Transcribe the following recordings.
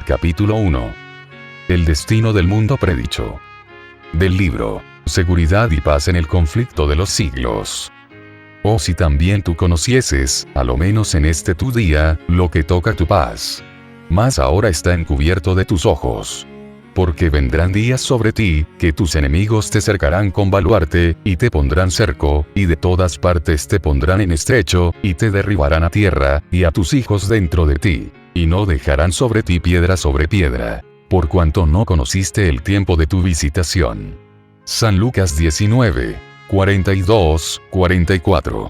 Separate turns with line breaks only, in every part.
Capítulo 1. El destino del mundo predicho. Del libro, Seguridad y paz en el conflicto de los siglos. Oh, si también tú conocieses, a lo menos en este tu día, lo que toca tu paz. Mas ahora está encubierto de tus ojos. Porque vendrán días sobre ti, que tus enemigos te cercarán con baluarte, y te pondrán cerco, y de todas partes te pondrán en estrecho, y te derribarán a tierra, y a tus hijos dentro de ti. Y no dejarán sobre ti piedra sobre piedra, por cuanto no conociste el tiempo de tu visitación. San Lucas 19, 42, 44.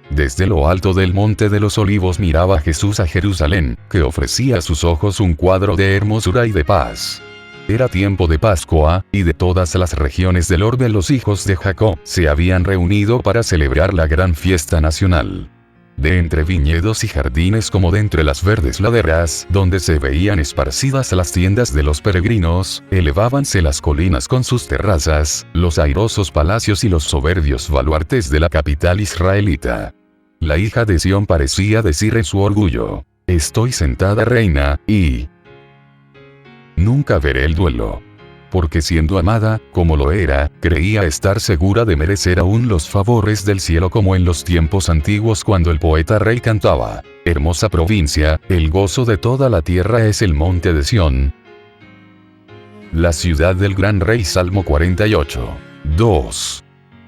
Desde lo alto del monte de los olivos miraba Jesús a Jerusalén, que ofrecía a sus ojos un cuadro de hermosura y de paz. Era tiempo de Pascua, y de todas las regiones del orbe los hijos de Jacob se habían reunido para celebrar la gran fiesta nacional. De entre viñedos y jardines como de entre las verdes laderas, donde se veían esparcidas las tiendas de los peregrinos, elevábanse las colinas con sus terrazas, los airosos palacios y los soberbios baluartes de la capital israelita. La hija de Sión parecía decir en su orgullo: estoy sentada reina, y nunca veré el duelo. Porque siendo amada, como lo era, creía estar segura de merecer aún los favores del cielo como en los tiempos antiguos cuando el poeta rey cantaba: hermosa provincia, el gozo de toda la tierra es el monte de Sión, la ciudad del gran rey. Salmo 48. 2.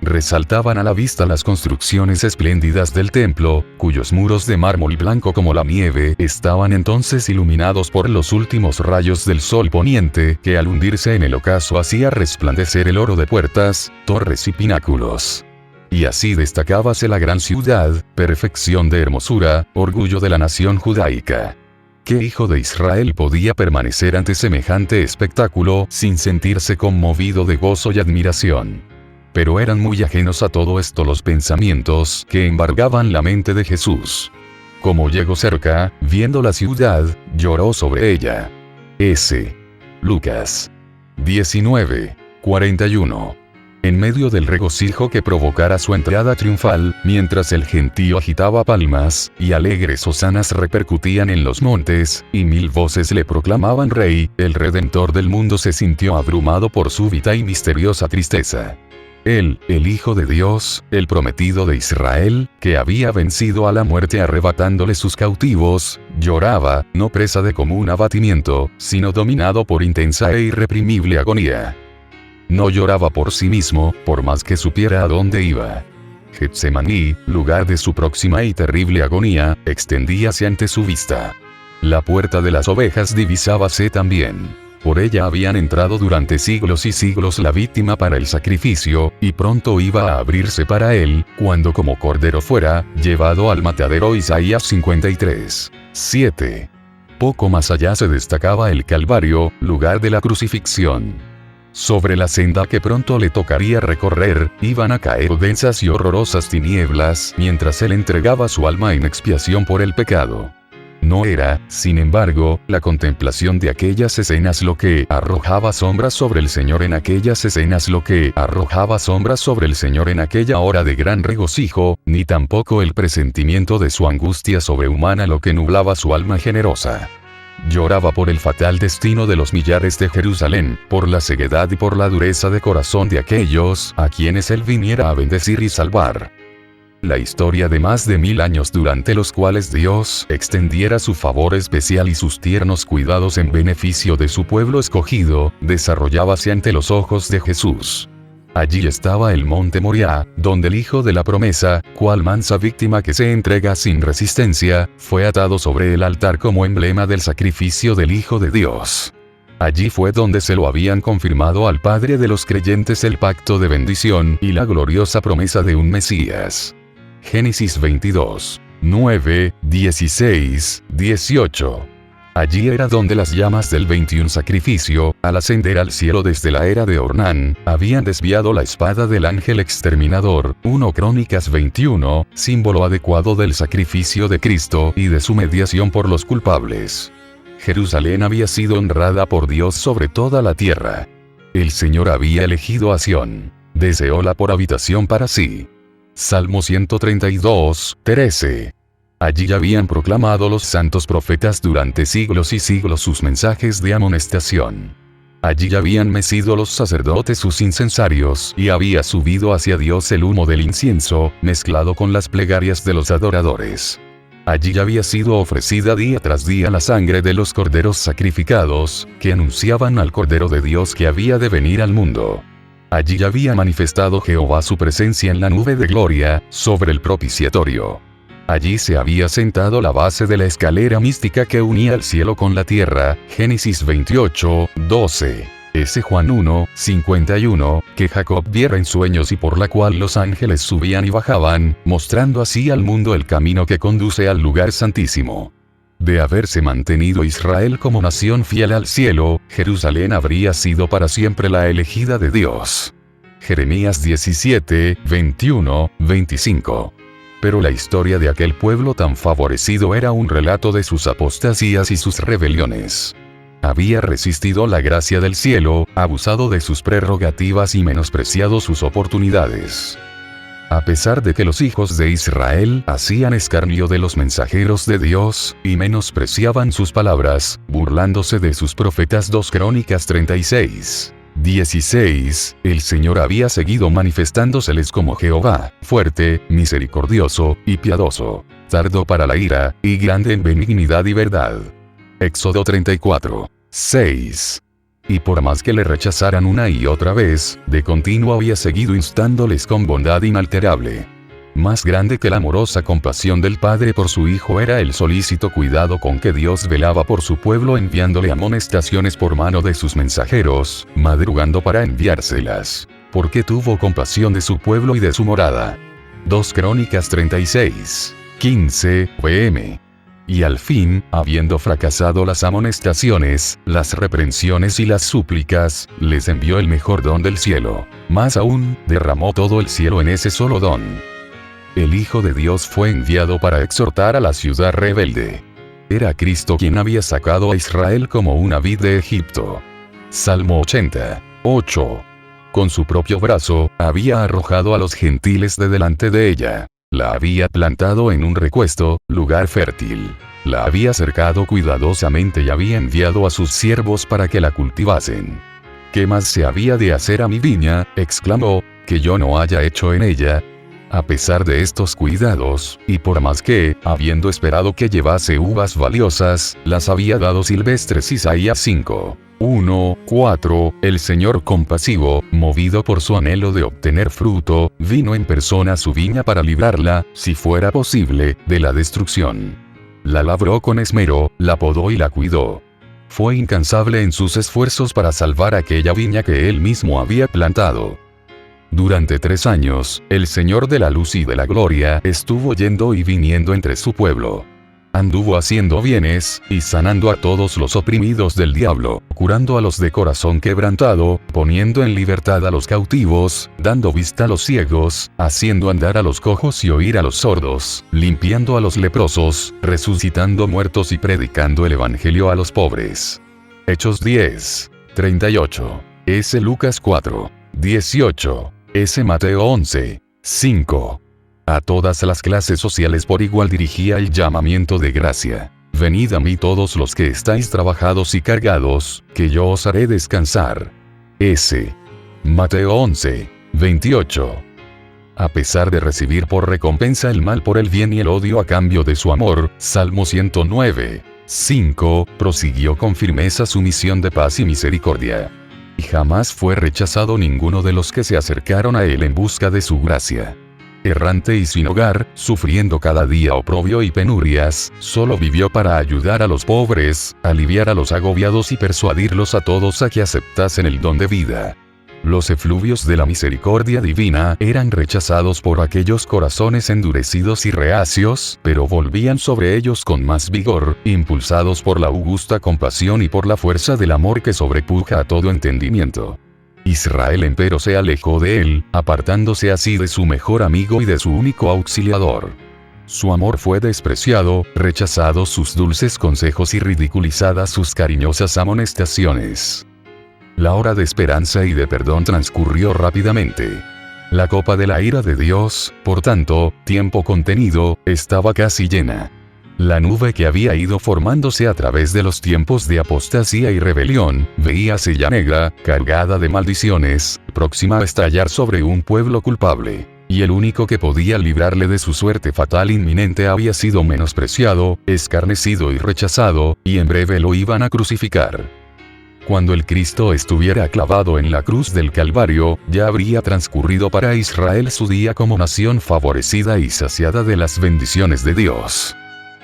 Resaltaban a la vista las construcciones espléndidas del templo, cuyos muros de mármol blanco como la nieve estaban entonces iluminados por los últimos rayos del sol poniente, que al hundirse en el ocaso hacía resplandecer el oro de puertas, torres y pináculos. Y así destacábase la gran ciudad, perfección de hermosura, orgullo de la nación judaica. ¿Qué hijo de Israel podía permanecer ante semejante espectáculo sin sentirse conmovido de gozo y admiración? Pero eran muy ajenos a todo esto los pensamientos que embargaban la mente de Jesús. Como llegó cerca, viendo la ciudad, lloró sobre ella. S. Lucas 19, 41. En medio del regocijo que provocara su entrada triunfal, mientras el gentío agitaba palmas, y alegres hosanas repercutían en los montes, y 1000 voces le proclamaban rey, el Redentor del mundo se sintió abrumado por súbita y misteriosa tristeza. Él, el Hijo de Dios, el prometido de Israel, que había vencido a la muerte arrebatándole sus cautivos, lloraba, no presa de común abatimiento, sino dominado por intensa e irreprimible agonía. No lloraba por sí mismo, por más que supiera a dónde iba. Getsemaní, lugar de su próxima y terrible agonía, extendíase ante su vista. La puerta de las ovejas divisábase también. Por ella habían entrado durante siglos y siglos la víctima para el sacrificio, y pronto iba a abrirse para él, cuando como cordero fuera llevado al matadero. Isaías 53, 7. Poco más allá se destacaba el Calvario, lugar de la crucifixión. Sobre la senda que pronto le tocaría recorrer, iban a caer densas y horrorosas tinieblas, mientras él entregaba su alma en expiación por el pecado. No era, sin embargo, la contemplación de aquellas escenas lo que arrojaba sombras sobre el Señor en aquella hora de gran regocijo, ni tampoco el presentimiento de su angustia sobrehumana lo que nublaba su alma generosa. Lloraba por el fatal destino de los millares de Jerusalén, por la ceguedad y por la dureza de corazón de aquellos a quienes él viniera a bendecir y salvar. La historia de más de 1000 años durante los cuales Dios extendiera su favor especial y sus tiernos cuidados en beneficio de su pueblo escogido, desarrollábase ante los ojos de Jesús. Allí estaba el monte Moriah, donde el hijo de la promesa, cual mansa víctima que se entrega sin resistencia, fue atado sobre el altar como emblema del sacrificio del Hijo de Dios. Allí fue donde se lo habían confirmado al Padre de los creyentes el pacto de bendición y la gloriosa promesa de un Mesías. Génesis 22, 9, 16, 18. Allí era donde las llamas del 21 sacrificio, al ascender al cielo desde la era de Ornán, habían desviado la espada del ángel exterminador. 1 Crónicas 21, símbolo adecuado del sacrificio de Cristo y de su mediación por los culpables. Jerusalén había sido honrada por Dios sobre toda la tierra. El Señor había elegido a Sión. Deseóla por habitación para sí. Salmo 132, 13. Allí habían proclamado los santos profetas durante siglos y siglos sus mensajes de amonestación. Allí habían mecido los sacerdotes sus incensarios y había subido hacia Dios el humo del incienso, mezclado con las plegarias de los adoradores. Allí había sido ofrecida día tras día la sangre de los corderos sacrificados, que anunciaban al Cordero de Dios que había de venir al mundo. Allí había manifestado Jehová su presencia en la nube de gloria, sobre el propiciatorio. Allí se había sentado la base de la escalera mística que unía el cielo con la tierra, Génesis 28, 12. Ese Juan 1, 51, que Jacob viera en sueños y por la cual los ángeles subían y bajaban, mostrando así al mundo el camino que conduce al lugar santísimo. De haberse mantenido Israel como nación fiel al cielo, Jerusalén habría sido para siempre la elegida de Dios. Jeremías 17, 21, 25. Pero la historia de aquel pueblo tan favorecido era un relato de sus apostasías y sus rebeliones. Había resistido la gracia del cielo, abusado de sus prerrogativas y menospreciado sus oportunidades. A pesar de que los hijos de Israel hacían escarnio de los mensajeros de Dios, y menospreciaban sus palabras, burlándose de sus profetas, 2 Crónicas 36. 16. El Señor había seguido manifestándoseles como Jehová, fuerte, misericordioso, y piadoso, tardo para la ira, y grande en benignidad y verdad. Éxodo 34. 6. Y por más que le rechazaran una y otra vez, de continuo había seguido instándoles con bondad inalterable. Más grande que la amorosa compasión del Padre por su Hijo era el solícito cuidado con que Dios velaba por su pueblo enviándole amonestaciones por mano de sus mensajeros, madrugando para enviárselas, porque tuvo compasión de su pueblo y de su morada. 2 Crónicas 36, 15 pm. Y al fin, habiendo fracasado las amonestaciones, las reprensiones y las súplicas, les envió el mejor don del cielo. Más aún, derramó todo el cielo en ese solo don. El Hijo de Dios fue enviado para exhortar a la ciudad rebelde. Era Cristo quien había sacado a Israel como una vid de Egipto. Salmo 80, 8. Con su propio brazo, había arrojado a los gentiles de delante de ella. La había plantado en un recuesto, lugar fértil. La había cercado cuidadosamente y había enviado a sus siervos para que la cultivasen. ¿Qué más se había de hacer a mi viña?, exclamó, que yo no haya hecho en ella. A pesar de estos cuidados, y por más que, habiendo esperado que llevase uvas valiosas, las había dado silvestres. Isaías 5. 1, 4, el Señor compasivo, movido por su anhelo de obtener fruto, vino en persona a su viña para librarla, si fuera posible, de la destrucción. La labró con esmero, la podó y la cuidó. Fue incansable en sus esfuerzos para salvar aquella viña que él mismo había plantado. Durante 3 años, el Señor de la luz y de la gloria estuvo yendo y viniendo entre su pueblo. Anduvo haciendo bienes, y sanando a todos los oprimidos del diablo, curando a los de corazón quebrantado, poniendo en libertad a los cautivos, dando vista a los ciegos, haciendo andar a los cojos y oír a los sordos, limpiando a los leprosos, resucitando muertos y predicando el evangelio a los pobres. Hechos 10, 38. S. Lucas 4, 18. S. Mateo 11, 5. A todas las clases sociales por igual dirigía el llamamiento de gracia. Venid a mí todos los que estáis trabajados y cargados, que yo os haré descansar. S. Mateo 11, 28. A pesar de recibir por recompensa el mal por el bien y el odio a cambio de su amor, Salmo 109, 5, prosiguió con firmeza su misión de paz y misericordia. Y jamás fue rechazado ninguno de los que se acercaron a él en busca de su gracia. Errante y sin hogar, sufriendo cada día oprobio y penurias, solo vivió para ayudar a los pobres, aliviar a los agobiados y persuadirlos a todos a que aceptasen el don de vida. Los efluvios de la misericordia divina eran rechazados por aquellos corazones endurecidos y reacios, pero volvían sobre ellos con más vigor, impulsados por la augusta compasión y por la fuerza del amor que sobrepuja a todo entendimiento. Israel empero se alejó de él, apartándose así de su mejor amigo y de su único auxiliador. Su amor fue despreciado, rechazados sus dulces consejos y ridiculizadas sus cariñosas amonestaciones. La hora de esperanza y de perdón transcurrió rápidamente. La copa de la ira de Dios, por tanto, tiempo contenido, estaba casi llena. La nube que había ido formándose a través de los tiempos de apostasía y rebelión, veíase ya negra, cargada de maldiciones, próxima a estallar sobre un pueblo culpable. Y el único que podía librarle de su suerte fatal inminente había sido menospreciado, escarnecido y rechazado, y en breve lo iban a crucificar. Cuando el Cristo estuviera clavado en la cruz del Calvario, ya habría transcurrido para Israel su día como nación favorecida y saciada de las bendiciones de Dios.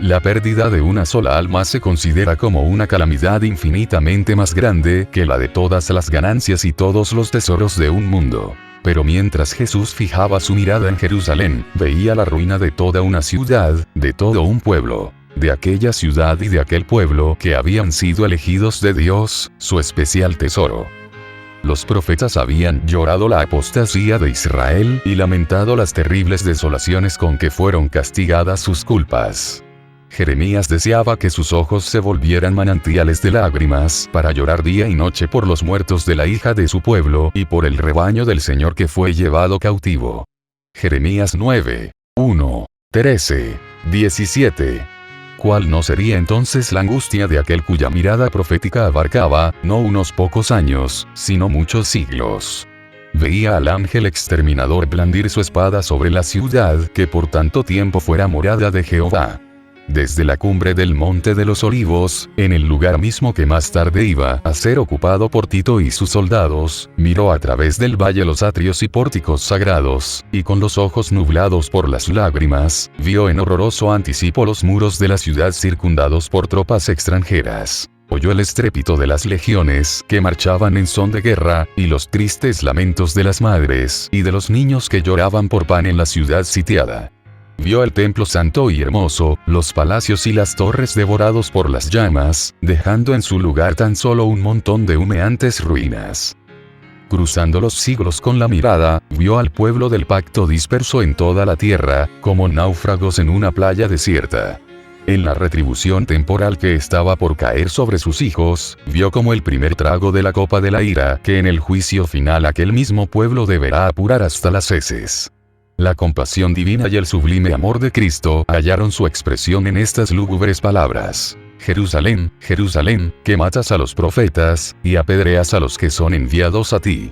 La pérdida de una sola alma se considera como una calamidad infinitamente más grande que la de todas las ganancias y todos los tesoros de un mundo. Pero mientras Jesús fijaba su mirada en Jerusalén, veía la ruina de toda una ciudad, de todo un pueblo. De aquella ciudad y de aquel pueblo que habían sido elegidos de Dios, su especial tesoro. Los profetas habían llorado la apostasía de Israel y lamentado las terribles desolaciones con que fueron castigadas sus culpas. Jeremías deseaba que sus ojos se volvieran manantiales de lágrimas para llorar día y noche por los muertos de la hija de su pueblo y por el rebaño del Señor que fue llevado cautivo. Jeremías 9, 1, 13, 17. ¿Cuál no sería entonces la angustia de aquel cuya mirada profética abarcaba, no unos pocos años, sino muchos siglos? Veía al ángel exterminador blandir su espada sobre la ciudad que por tanto tiempo fuera morada de Jehová. Desde la cumbre del Monte de los Olivos, en el lugar mismo que más tarde iba a ser ocupado por Tito y sus soldados, miró a través del valle los atrios y pórticos sagrados, y con los ojos nublados por las lágrimas, vio en horroroso anticipo los muros de la ciudad circundados por tropas extranjeras. Oyó el estrépito de las legiones que marchaban en son de guerra, y los tristes lamentos de las madres y de los niños que lloraban por pan en la ciudad sitiada. Vio el templo santo y hermoso, los palacios y las torres devorados por las llamas, dejando en su lugar tan solo un montón de humeantes ruinas. Cruzando los siglos con la mirada, vio al pueblo del pacto disperso en toda la tierra, como náufragos en una playa desierta. En la retribución temporal que estaba por caer sobre sus hijos, vio como el primer trago de la copa de la ira que en el juicio final aquel mismo pueblo deberá apurar hasta las heces. La compasión divina y el sublime amor de Cristo hallaron su expresión en estas lúgubres palabras. Jerusalén, Jerusalén, que matas a los profetas, y apedreas a los que son enviados a ti.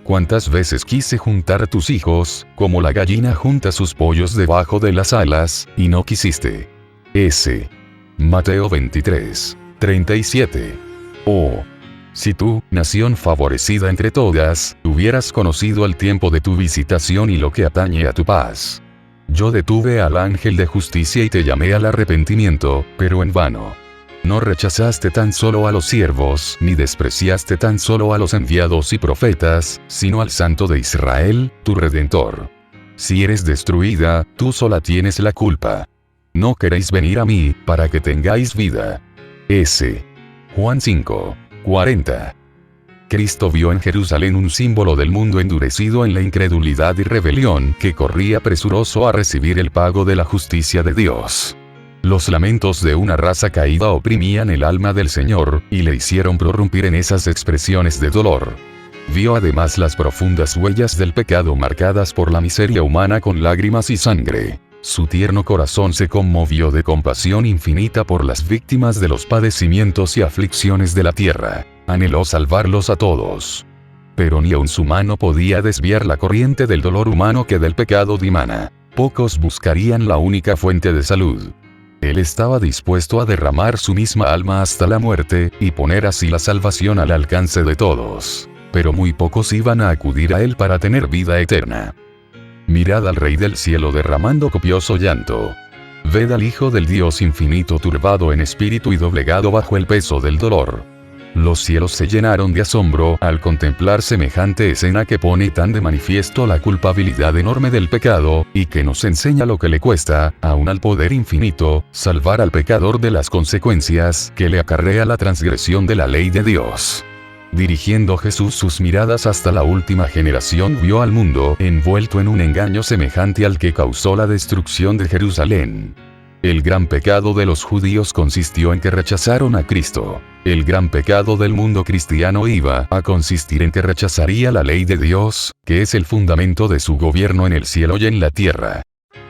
¿Cuántas veces quise juntar tus hijos, como la gallina junta sus pollos debajo de las alas, y no quisiste? S. Mateo 23, 37. Oh. Si tú, nación favorecida entre todas, hubieras conocido el tiempo de tu visitación y lo que atañe a tu paz. Yo detuve al ángel de justicia y te llamé al arrepentimiento, pero en vano. No rechazaste tan solo a los siervos, ni despreciaste tan solo a los enviados y profetas, sino al Santo de Israel, tu Redentor. Si eres destruida, tú sola tienes la culpa. No queréis venir a mí, para que tengáis vida. S. Juan 5. 40. Cristo vio en Jerusalén un símbolo del mundo endurecido en la incredulidad y rebelión que corría presuroso a recibir el pago de la justicia de Dios. Los lamentos de una raza caída oprimían el alma del Señor, y le hicieron prorrumpir en esas expresiones de dolor. Vio además las profundas huellas del pecado marcadas por la miseria humana con lágrimas y sangre. Su tierno corazón se conmovió de compasión infinita por las víctimas de los padecimientos y aflicciones de la tierra. Anheló salvarlos a todos. Pero ni aun su mano podía desviar la corriente del dolor humano que del pecado dimana. Pocos buscarían la única fuente de salud. Él estaba dispuesto a derramar su misma alma hasta la muerte, y poner así la salvación al alcance de todos. Pero muy pocos iban a acudir a él para tener vida eterna. Mirad al Rey del cielo derramando copioso llanto. Ved al Hijo del Dios infinito turbado en espíritu y doblegado bajo el peso del dolor. Los cielos se llenaron de asombro al contemplar semejante escena que pone tan de manifiesto la culpabilidad enorme del pecado, y que nos enseña lo que le cuesta, aun al poder infinito, salvar al pecador de las consecuencias que le acarrea la transgresión de la ley de Dios. Dirigiendo Jesús sus miradas hasta la última generación, vio al mundo envuelto en un engaño semejante al que causó la destrucción de Jerusalén. El gran pecado de los judíos consistió en que rechazaron a Cristo. El gran pecado del mundo cristiano iba a consistir en que rechazaría la ley de Dios, que es el fundamento de su gobierno en el cielo y en la tierra.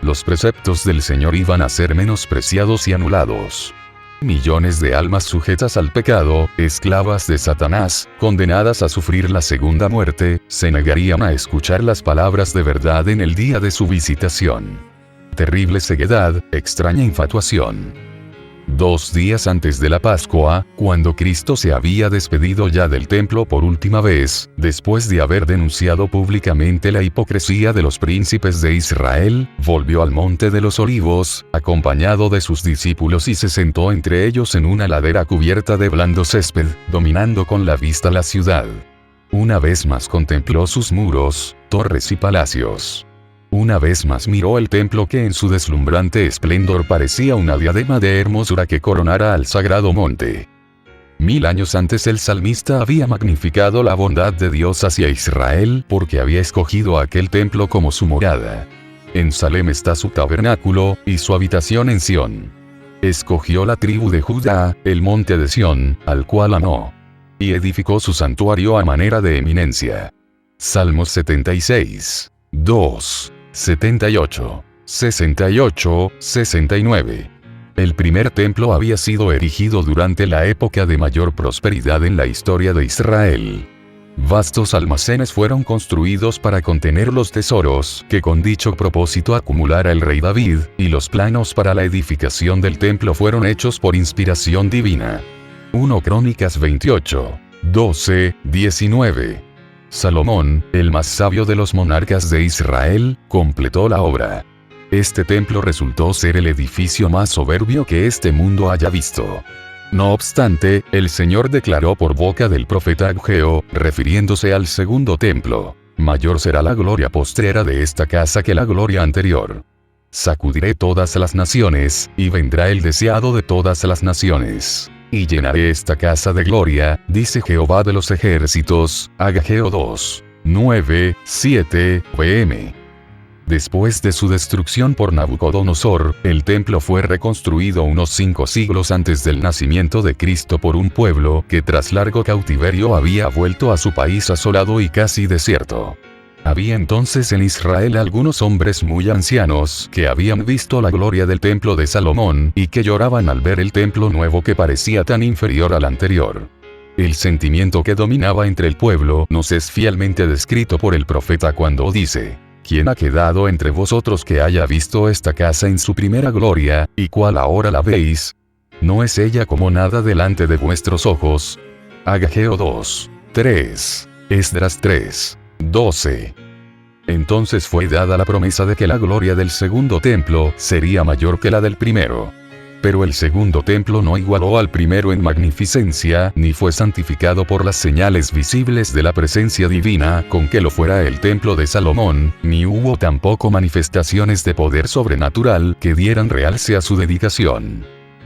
Los preceptos del Señor iban a ser menospreciados y anulados. Millones de almas sujetas al pecado, esclavas de Satanás, condenadas a sufrir la segunda muerte, se negarían a escuchar las palabras de verdad en el día de su visitación. Terrible ceguedad, extraña infatuación. 2 días antes de la Pascua, cuando Cristo se había despedido ya del templo por última vez, después de haber denunciado públicamente la hipocresía de los príncipes de Israel, volvió al Monte de los Olivos, acompañado de sus discípulos y se sentó entre ellos en una ladera cubierta de blando césped, dominando con la vista la ciudad. Una vez más contempló sus muros, torres y palacios. Una vez más miró el templo que en su deslumbrante esplendor parecía una diadema de hermosura que coronara al sagrado monte. 1000 años antes el salmista había magnificado la bondad de Dios hacia Israel porque había escogido aquel templo como su morada. En Salem está su tabernáculo, y su habitación en Sión. Escogió la tribu de Judá, el monte de Sión, al cual amó. Y edificó su santuario a manera de eminencia. Salmos 76, 2. 78, 68, 69. El primer templo había sido erigido durante la época de mayor prosperidad en la historia de Israel. Vastos almacenes fueron construidos para contener los tesoros que con dicho propósito acumulara el rey David, y los planos para la edificación del templo fueron hechos por inspiración divina. 1 Crónicas 28, 12, 19. Salomón, el más sabio de los monarcas de Israel, completó la obra. Este templo resultó ser el edificio más soberbio que este mundo haya visto. No obstante, el Señor declaró por boca del profeta Ageo, refiriéndose al segundo templo: mayor será la gloria postrera de esta casa que la gloria anterior. Sacudiré todas las naciones, y vendrá el deseado de todas las naciones. Y llenaré esta casa de gloria, dice Jehová de los ejércitos. Ageo 2, 9, 7, pm. Después de su destrucción por Nabucodonosor, el templo fue reconstruido unos 5 siglos antes del nacimiento de Cristo por un pueblo que tras largo cautiverio había vuelto a su país asolado y casi desierto. Había entonces en Israel algunos hombres muy ancianos que habían visto la gloria del templo de Salomón y que lloraban al ver el templo nuevo que parecía tan inferior al anterior. El sentimiento que dominaba entre el pueblo nos es fielmente descrito por el profeta cuando dice: ¿Quién ha quedado entre vosotros que haya visto esta casa en su primera gloria, y cuál ahora la veis? ¿No es ella como nada delante de vuestros ojos? Ageo 2, 3, Esdras 3, 12. Entonces fue dada la promesa de que la gloria del segundo templo sería mayor que la del primero. Pero el segundo templo no igualó al primero en magnificencia, ni fue santificado por las señales visibles de la presencia divina con que lo fuera el templo de Salomón, ni hubo tampoco manifestaciones de poder sobrenatural que dieran realce a su dedicación.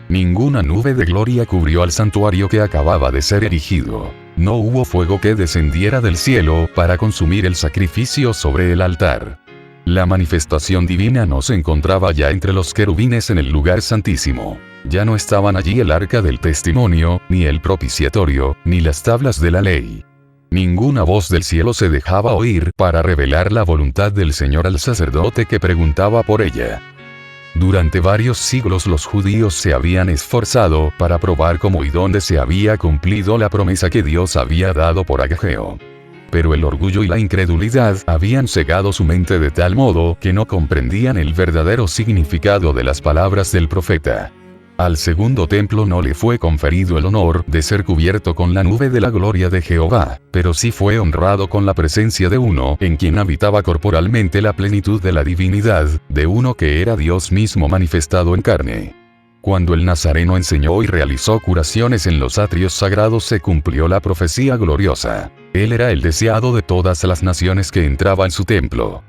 Ninguna nube de gloria cubrió al santuario que acababa de ser erigido. No hubo fuego que descendiera del cielo para consumir el sacrificio sobre el altar. La manifestación divina no se encontraba ya entre los querubines en el lugar santísimo. Ya no estaban allí el arca del testimonio, ni el propiciatorio, ni las tablas de la ley. Ninguna voz del cielo se dejaba oír para revelar la voluntad del Señor al sacerdote que preguntaba por ella. Durante varios siglos los judíos se habían esforzado para probar cómo y dónde se había cumplido la promesa que Dios había dado por Ageo. Pero el orgullo y la incredulidad habían cegado su mente de tal modo que no comprendían el verdadero significado de las palabras del profeta. Al segundo templo no le fue conferido el honor de ser cubierto con la nube de la gloria de Jehová, pero sí fue honrado con la presencia de uno en quien habitaba corporalmente la plenitud de la divinidad, de uno que era Dios mismo manifestado en carne. Cuando el Nazareno enseñó y realizó curaciones en los atrios sagrados se cumplió la profecía gloriosa. Él era el deseado de todas las naciones que entraba en su templo.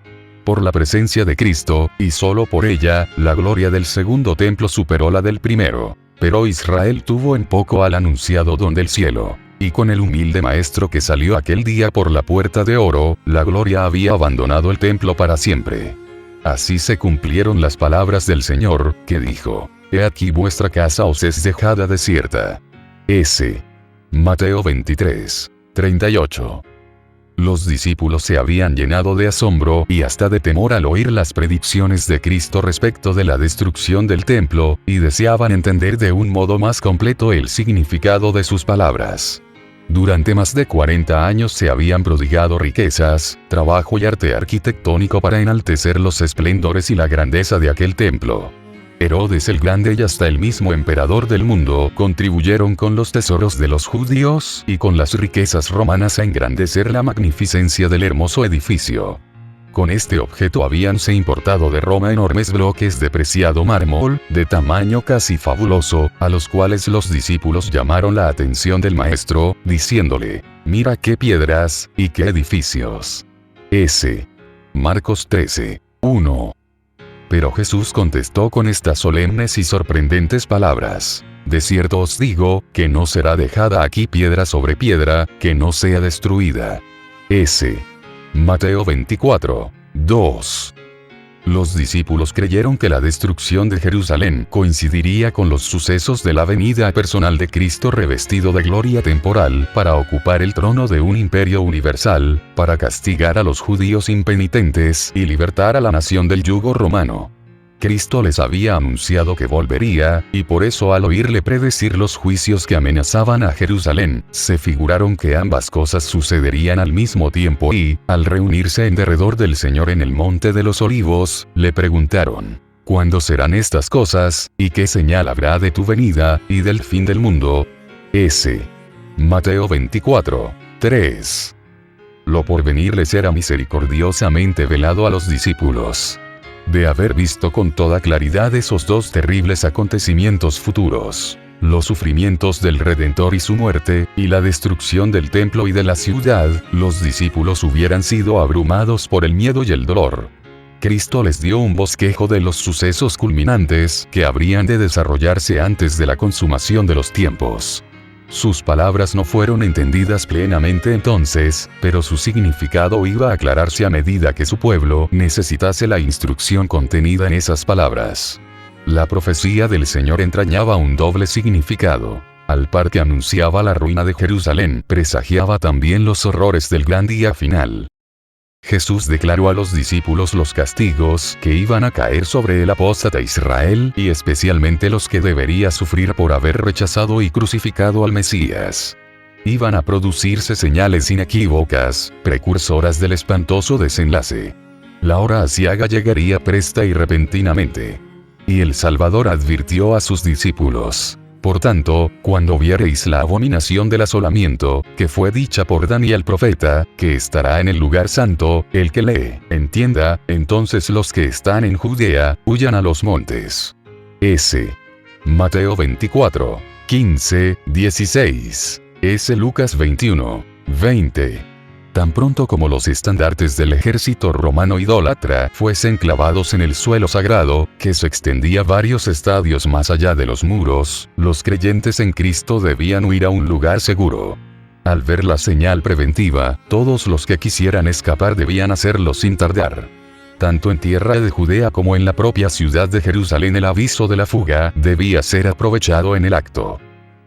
Por la presencia de Cristo, y solo por ella, la gloria del segundo templo superó la del primero. Pero Israel tuvo en poco al anunciado don del cielo. Y con el humilde maestro que salió aquel día por la puerta de oro, la gloria había abandonado el templo para siempre. Así se cumplieron las palabras del Señor, que dijo: He aquí vuestra casa os es dejada desierta. Mateo 23, 38. Los discípulos se habían llenado de asombro y hasta de temor al oír las predicciones de Cristo respecto de la destrucción del templo, y deseaban entender de un modo más completo el significado de sus palabras. Durante más de 40 años se habían prodigado riquezas, trabajo y arte arquitectónico para enaltecer los esplendores y la grandeza de aquel templo. Herodes el Grande y hasta el mismo emperador del mundo contribuyeron con los tesoros de los judíos y con las riquezas romanas a engrandecer la magnificencia del hermoso edificio. Con este objeto habíanse importado de Roma enormes bloques de preciado mármol, de tamaño casi fabuloso, a los cuales los discípulos llamaron la atención del maestro, diciéndole: «Mira qué piedras, y qué edificios». S. Marcos 13, 1. Pero Jesús contestó con estas solemnes y sorprendentes palabras: «De cierto os digo, que no será dejada aquí piedra sobre piedra, que no sea destruida». S. Mateo 24, 2. Los discípulos creyeron que la destrucción de Jerusalén coincidiría con los sucesos de la venida personal de Cristo revestido de gloria temporal para ocupar el trono de un imperio universal, para castigar a los judíos impenitentes y libertar a la nación del yugo romano. Cristo les había anunciado que volvería, y por eso al oírle predecir los juicios que amenazaban a Jerusalén, se figuraron que ambas cosas sucederían al mismo tiempo y, al reunirse en derredor del Señor en el Monte de los Olivos, le preguntaron: «¿Cuándo serán estas cosas, y qué señal habrá de tu venida, y del fin del mundo?» S. Mateo 24, 3. Lo porvenir les era misericordiosamente velado a los discípulos. De haber visto con toda claridad esos dos terribles acontecimientos futuros, los sufrimientos del Redentor y su muerte, y la destrucción del templo y de la ciudad, los discípulos hubieran sido abrumados por el miedo y el dolor. Cristo les dio un bosquejo de los sucesos culminantes que habrían de desarrollarse antes de la consumación de los tiempos. Sus palabras no fueron entendidas plenamente entonces, pero su significado iba a aclararse a medida que su pueblo necesitase la instrucción contenida en esas palabras. La profecía del Señor entrañaba un doble significado. Al par que anunciaba la ruina de Jerusalén, presagiaba también los horrores del gran día final. Jesús declaró a los discípulos los castigos que iban a caer sobre el apóstata Israel y especialmente los que debería sufrir por haber rechazado y crucificado al Mesías. Iban a producirse señales inequívocas, precursoras del espantoso desenlace. La hora aciaga llegaría presta y repentinamente. Y el Salvador advirtió a sus discípulos: «Por tanto, cuando viereis la abominación del asolamiento, que fue dicha por Daniel profeta, que estará en el lugar santo, el que lee, entienda, entonces los que están en Judea, huyan a los montes». S. Mateo 24, 15, 16. S. Lucas 21, 20. Tan pronto como los estandartes del ejército romano idólatra fuesen clavados en el suelo sagrado, que se extendía varios estadios más allá de los muros, los creyentes en Cristo debían huir a un lugar seguro. Al ver la señal preventiva, todos los que quisieran escapar debían hacerlo sin tardar. Tanto en tierra de Judea como en la propia ciudad de Jerusalén el aviso de la fuga debía ser aprovechado en el acto.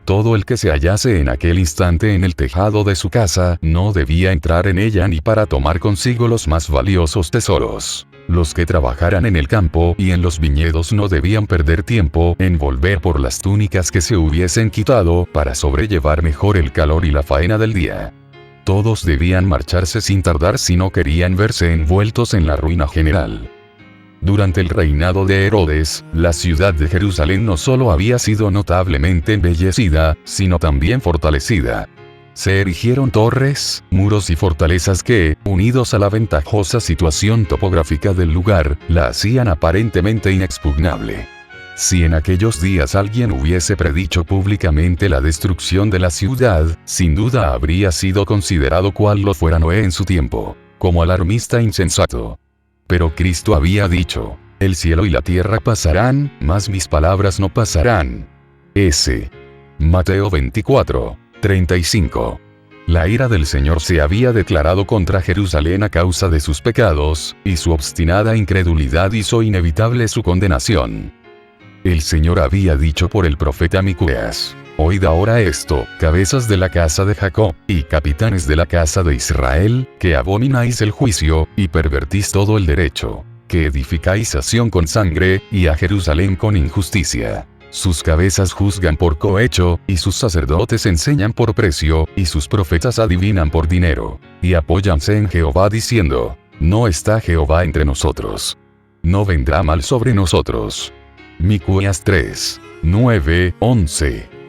Todo el que se hallase en aquel instante en el tejado de su casa no debía entrar en ella ni para tomar consigo los más valiosos tesoros. Los que trabajaran en el campo y en los viñedos no debían perder tiempo en volver por las túnicas que se hubiesen quitado para sobrellevar mejor el calor y la faena del día. Todos debían marcharse sin tardar si no querían verse envueltos en la ruina general. Durante el reinado de Herodes, la ciudad de Jerusalén no solo había sido notablemente embellecida, sino también fortalecida. Se erigieron torres, muros y fortalezas que, unidos a la ventajosa situación topográfica del lugar, la hacían aparentemente inexpugnable. Si en aquellos días alguien hubiese predicho públicamente la destrucción de la ciudad, sin duda habría sido considerado cual lo fuera Noé en su tiempo, como alarmista insensato. Pero Cristo había dicho: «El cielo y la tierra pasarán, mas mis palabras no pasarán». S. Mateo 24, 35. La ira del Señor se había declarado contra Jerusalén a causa de sus pecados, y su obstinada incredulidad hizo inevitable su condenación. El Señor había dicho por el profeta Miqueas: Oíd ahora esto, cabezas de la casa de Jacob, y capitanes de la casa de Israel, que abomináis el juicio, y pervertís todo el derecho, que edificáis a Sión con sangre, y a Jerusalén con injusticia. Sus cabezas juzgan por cohecho, y sus sacerdotes enseñan por precio, y sus profetas adivinan por dinero. Y apóyanse en Jehová diciendo, no está Jehová entre nosotros. No vendrá mal sobre nosotros. Miqueas 3, 9, 11.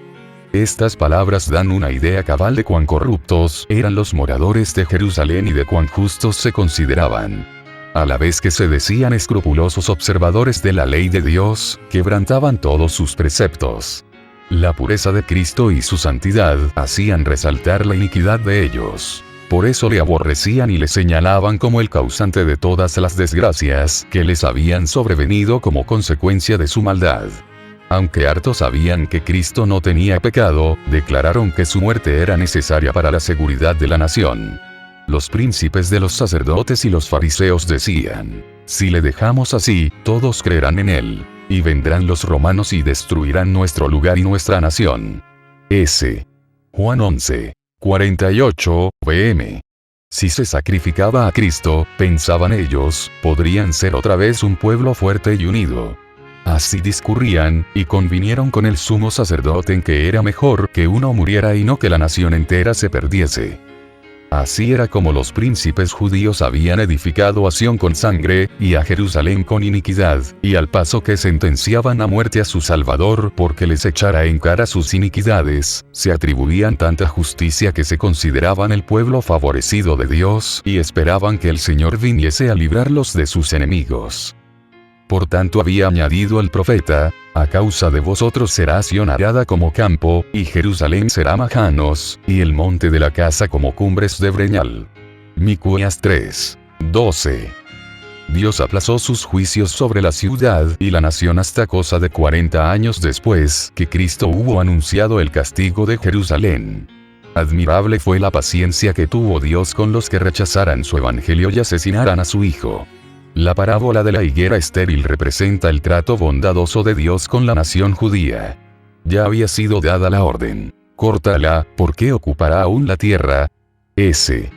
Estas palabras dan una idea cabal de cuán corruptos eran los moradores de Jerusalén y de cuán justos se consideraban. A la vez que se decían escrupulosos observadores de la ley de Dios, quebrantaban todos sus preceptos. La pureza de Cristo y su santidad hacían resaltar la iniquidad de ellos. Por eso le aborrecían y le señalaban como el causante de todas las desgracias que les habían sobrevenido como consecuencia de su maldad. Aunque hartos sabían que Cristo no tenía pecado, declararon que su muerte era necesaria para la seguridad de la nación. Los príncipes de los sacerdotes y los fariseos decían, si le dejamos así, todos creerán en él, y vendrán los romanos y destruirán nuestro lugar y nuestra nación. S. Juan 11, 48, pm. Si se sacrificaba a Cristo, pensaban ellos, podrían ser otra vez un pueblo fuerte y unido. Así discurrían, y convinieron con el sumo sacerdote en que era mejor que uno muriera y no que la nación entera se perdiese. Así era como los príncipes judíos habían edificado a Sión con sangre, y a Jerusalén con iniquidad, y al paso que sentenciaban a muerte a su Salvador porque les echara en cara sus iniquidades, se atribuían tanta justicia que se consideraban el pueblo favorecido de Dios y esperaban que el Señor viniese a librarlos de sus enemigos. Por tanto había añadido el profeta, a causa de vosotros será Sión arada como campo, y Jerusalén será majanos, y el monte de la casa como cumbres de breñal. Miqueas 3, 12. Dios aplazó sus juicios sobre la ciudad y la nación hasta cosa de 40 años después que Cristo hubo anunciado el castigo de Jerusalén. Admirable fue la paciencia que tuvo Dios con los que rechazaran su evangelio y asesinaran a su Hijo. La parábola de la higuera estéril representa el trato bondadoso de Dios con la nación judía. Ya había sido dada la orden. Córtala, porque ocupará aún la tierra. S.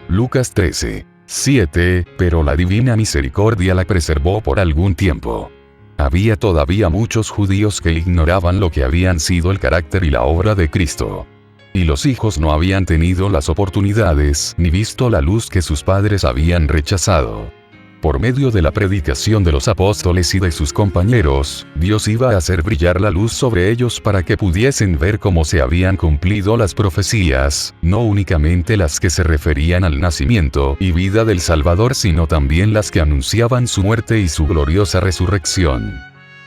Lucas 13, 7, pero la divina misericordia la preservó por algún tiempo. Había todavía muchos judíos que ignoraban lo que habían sido el carácter y la obra de Cristo. Y los hijos no habían tenido las oportunidades ni visto la luz que sus padres habían rechazado. Por medio de la predicación de los apóstoles y de sus compañeros, Dios iba a hacer brillar la luz sobre ellos para que pudiesen ver cómo se habían cumplido las profecías, no únicamente las que se referían al nacimiento y vida del Salvador, sino también las que anunciaban su muerte y su gloriosa resurrección.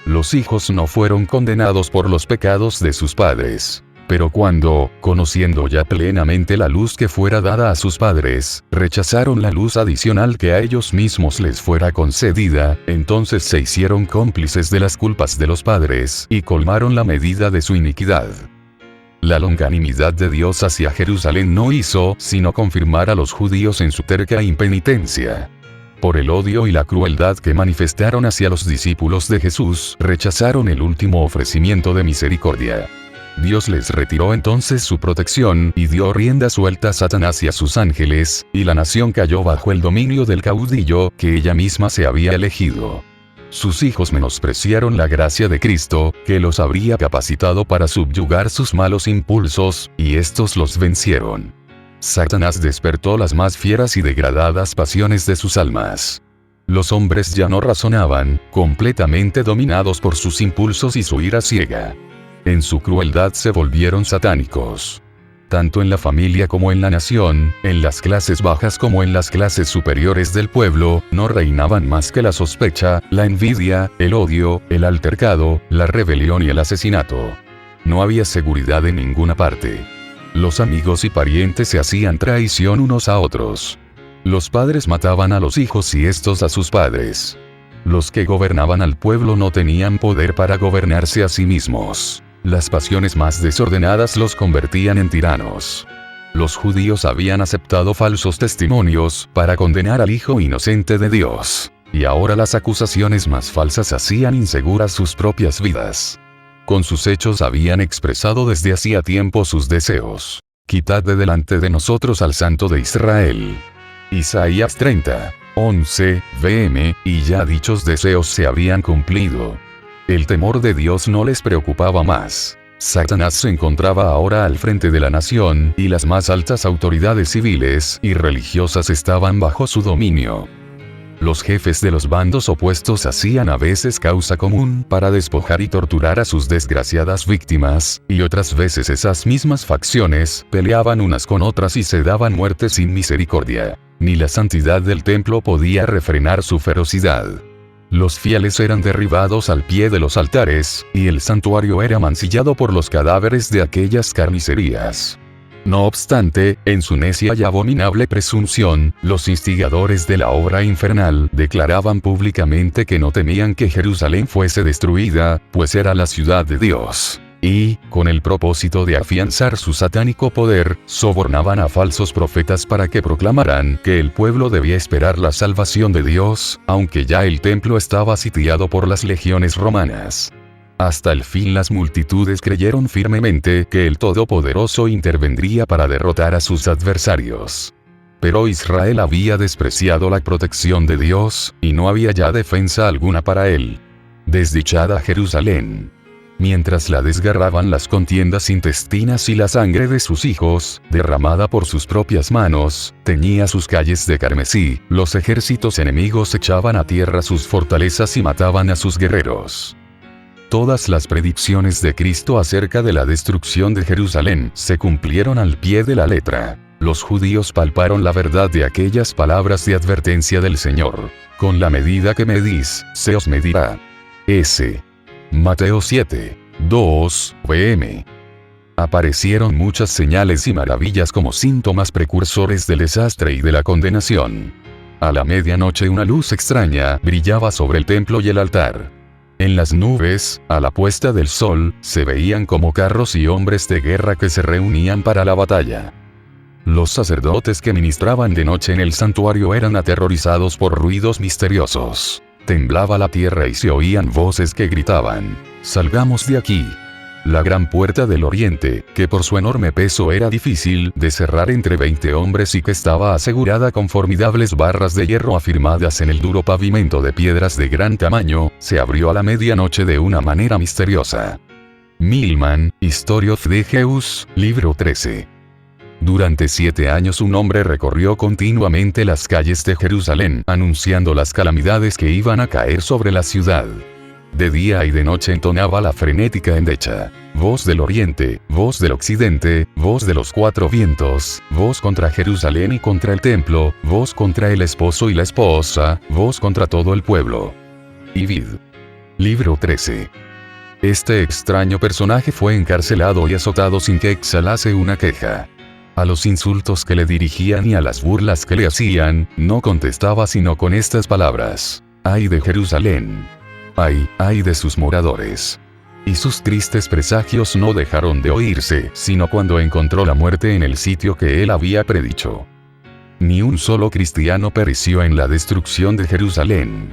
Los hijos no fueron condenados por los pecados de sus padres. Pero cuando, conociendo ya plenamente la luz que fuera dada a sus padres, rechazaron la luz adicional que a ellos mismos les fuera concedida, entonces se hicieron cómplices de las culpas de los padres y colmaron la medida de su iniquidad. La longanimidad de Dios hacia Jerusalén no hizo sino confirmar a los judíos en su terca impenitencia. Por el odio y la crueldad que manifestaron hacia los discípulos de Jesús, rechazaron el último ofrecimiento de misericordia. Dios les retiró entonces su protección y dio rienda suelta a Satanás y a sus ángeles, y la nación cayó bajo el dominio del caudillo que ella misma se había elegido. Sus hijos menospreciaron la gracia de Cristo, que los habría capacitado para subyugar sus malos impulsos, y estos los vencieron. Satanás despertó las más fieras y degradadas pasiones de sus almas. Los hombres ya no razonaban, completamente dominados por sus impulsos y su ira ciega. En su crueldad se volvieron satánicos. Tanto en la familia como en la nación, en las clases bajas como en las clases superiores del pueblo, no reinaban más que la sospecha, la envidia, el odio, el altercado, la rebelión y el asesinato. No había seguridad en ninguna parte. Los amigos y parientes se hacían traición unos a otros. Los padres mataban a los hijos y estos a sus padres. Los que gobernaban al pueblo no tenían poder para gobernarse a sí mismos. Las pasiones más desordenadas los convertían en tiranos. Los judíos habían aceptado falsos testimonios para condenar al Hijo inocente de Dios. Y ahora las acusaciones más falsas hacían inseguras sus propias vidas. Con sus hechos habían expresado desde hacía tiempo sus deseos. Quitad de delante de nosotros al Santo de Israel. Isaías 30, 11, vm, y ya dichos deseos se habían cumplido. El temor de Dios no les preocupaba más. Satanás se encontraba ahora al frente de la nación, y las más altas autoridades civiles y religiosas estaban bajo su dominio. Los jefes de los bandos opuestos hacían a veces causa común para despojar y torturar a sus desgraciadas víctimas, y otras veces esas mismas facciones peleaban unas con otras y se daban muerte sin misericordia. Ni la santidad del templo podía refrenar su ferocidad. Los fieles eran derribados al pie de los altares, y el santuario era mancillado por los cadáveres de aquellas carnicerías. No obstante, en su necia y abominable presunción, los instigadores de la obra infernal declaraban públicamente que no temían que Jerusalén fuese destruida, pues era la ciudad de Dios. Y, con el propósito de afianzar su satánico poder, sobornaban a falsos profetas para que proclamaran que el pueblo debía esperar la salvación de Dios, aunque ya el templo estaba sitiado por las legiones romanas. Hasta el fin las multitudes creyeron firmemente que el Todopoderoso intervendría para derrotar a sus adversarios. Pero Israel había despreciado la protección de Dios, y no había ya defensa alguna para él. Desdichada Jerusalén. Mientras la desgarraban las contiendas intestinas y la sangre de sus hijos, derramada por sus propias manos, teñía sus calles de carmesí, los ejércitos enemigos echaban a tierra sus fortalezas y mataban a sus guerreros. Todas las predicciones de Cristo acerca de la destrucción de Jerusalén se cumplieron al pie de la letra. Los judíos palparon la verdad de aquellas palabras de advertencia del Señor. Con la medida que medís, se os medirá. S. Mateo 7, 2, vm. Aparecieron muchas señales y maravillas como síntomas precursores del desastre y de la condenación. A la medianoche una luz extraña brillaba sobre el templo y el altar. En las nubes, a la puesta del sol, se veían como carros y hombres de guerra que se reunían para la batalla. Los sacerdotes que ministraban de noche en el santuario eran aterrorizados por ruidos misteriosos. Temblaba la tierra y se oían voces que gritaban: «Salgamos de aquí». La gran puerta del oriente, que por su enorme peso era difícil de cerrar entre 20 hombres y que estaba asegurada con formidables barras de hierro afirmadas en el duro pavimento de piedras de gran tamaño, se abrió a la medianoche de una manera misteriosa. Milman, History of the Jews, libro 13. Durante 7 años un hombre recorrió continuamente las calles de Jerusalén, anunciando las calamidades que iban a caer sobre la ciudad. De día y de noche entonaba la frenética endecha: voz del oriente, voz del occidente, voz de los 4 vientos, voz contra Jerusalén y contra el templo, voz contra el esposo y la esposa, voz contra todo el pueblo. Ibid. Libro 13. Este extraño personaje fue encarcelado y azotado sin que exhalase una queja. A los insultos que le dirigían y a las burlas que le hacían, no contestaba sino con estas palabras: «Ay de Jerusalén. Ay de sus moradores». Y sus tristes presagios no dejaron de oírse, sino cuando encontró la muerte en el sitio que él había predicho. Ni un solo cristiano pereció en la destrucción de Jerusalén.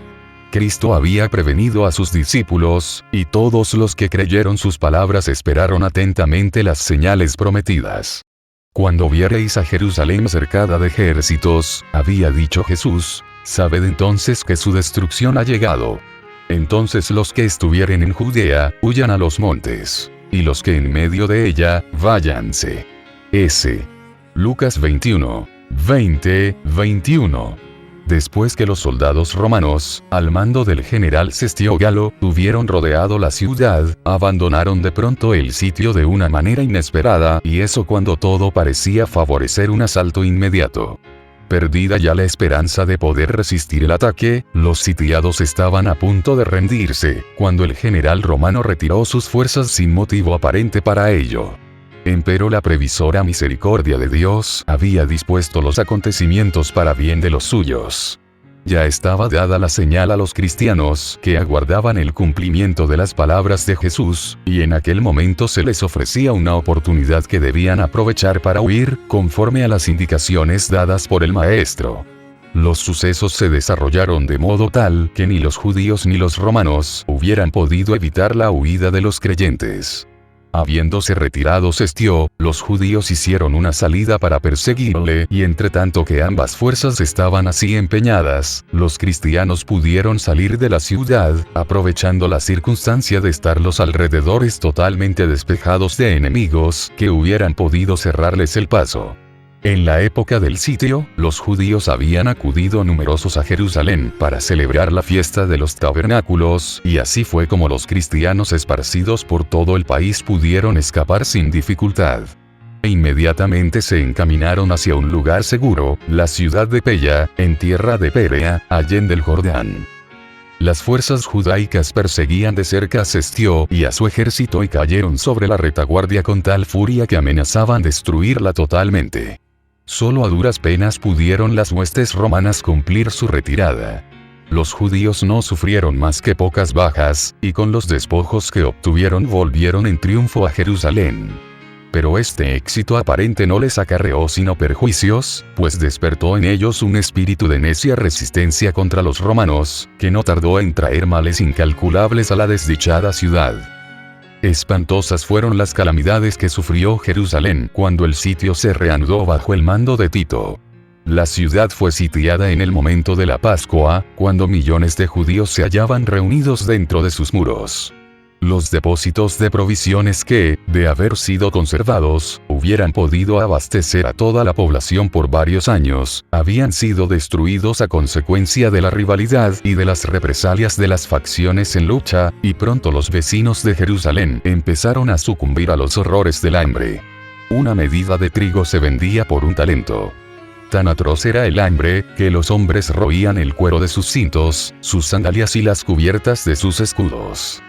Cristo había prevenido a sus discípulos, y todos los que creyeron sus palabras esperaron atentamente las señales prometidas. Cuando viereis a Jerusalén cercada de ejércitos, había dicho Jesús, sabed entonces que su destrucción ha llegado. Entonces los que estuvieren en Judea, huyan a los montes, y los que en medio de ella, váyanse. S. Lucas 21, 20, 21. Después que los soldados romanos, al mando del general Sestio Galo, hubieron rodeado la ciudad, abandonaron de pronto el sitio de una manera inesperada, y eso cuando todo parecía favorecer un asalto inmediato. Perdida ya la esperanza de poder resistir el ataque, los sitiados estaban a punto de rendirse, cuando el general romano retiró sus fuerzas sin motivo aparente para ello. Empero la previsora misericordia de Dios había dispuesto los acontecimientos para bien de los suyos. Ya estaba dada la señal a los cristianos que aguardaban el cumplimiento de las palabras de Jesús, y en aquel momento se les ofrecía una oportunidad que debían aprovechar para huir, conforme a las indicaciones dadas por el Maestro. Los sucesos se desarrollaron de modo tal que ni los judíos ni los romanos hubieran podido evitar la huida de los creyentes. Habiéndose retirado Cestio, los judíos hicieron una salida para perseguirle, y entre tanto que ambas fuerzas estaban así empeñadas, los cristianos pudieron salir de la ciudad, aprovechando la circunstancia de estar los alrededores totalmente despejados de enemigos que hubieran podido cerrarles el paso. En la época del sitio, los judíos habían acudido numerosos a Jerusalén para celebrar la fiesta de los tabernáculos, y así fue como los cristianos esparcidos por todo el país pudieron escapar sin dificultad. Inmediatamente se encaminaron hacia un lugar seguro, la ciudad de Pella, en tierra de Pérea, allende el Jordán. Las fuerzas judaicas perseguían de cerca a Cestio y a su ejército y cayeron sobre la retaguardia con tal furia que amenazaban destruirla totalmente. Solo a duras penas pudieron las huestes romanas cumplir su retirada. Los judíos no sufrieron más que pocas bajas, y con los despojos que obtuvieron volvieron en triunfo a Jerusalén. Pero este éxito aparente no les acarreó sino perjuicios, pues despertó en ellos un espíritu de necia resistencia contra los romanos, que no tardó en traer males incalculables a la desdichada ciudad. Espantosas fueron las calamidades que sufrió Jerusalén cuando el sitio se reanudó bajo el mando de Tito. La ciudad fue sitiada en el momento de la Pascua, cuando millones de judíos se hallaban reunidos dentro de sus muros. Los depósitos de provisiones que, de haber sido conservados, hubieran podido abastecer a toda la población por varios años, habían sido destruidos a consecuencia de la rivalidad y de las represalias de las facciones en lucha, y pronto los vecinos de Jerusalén empezaron a sucumbir a los horrores del hambre. Una medida de trigo se vendía por un talento. Tan atroz era el hambre, que los hombres roían el cuero de sus cintos, sus sandalias y las cubiertas de sus escudos.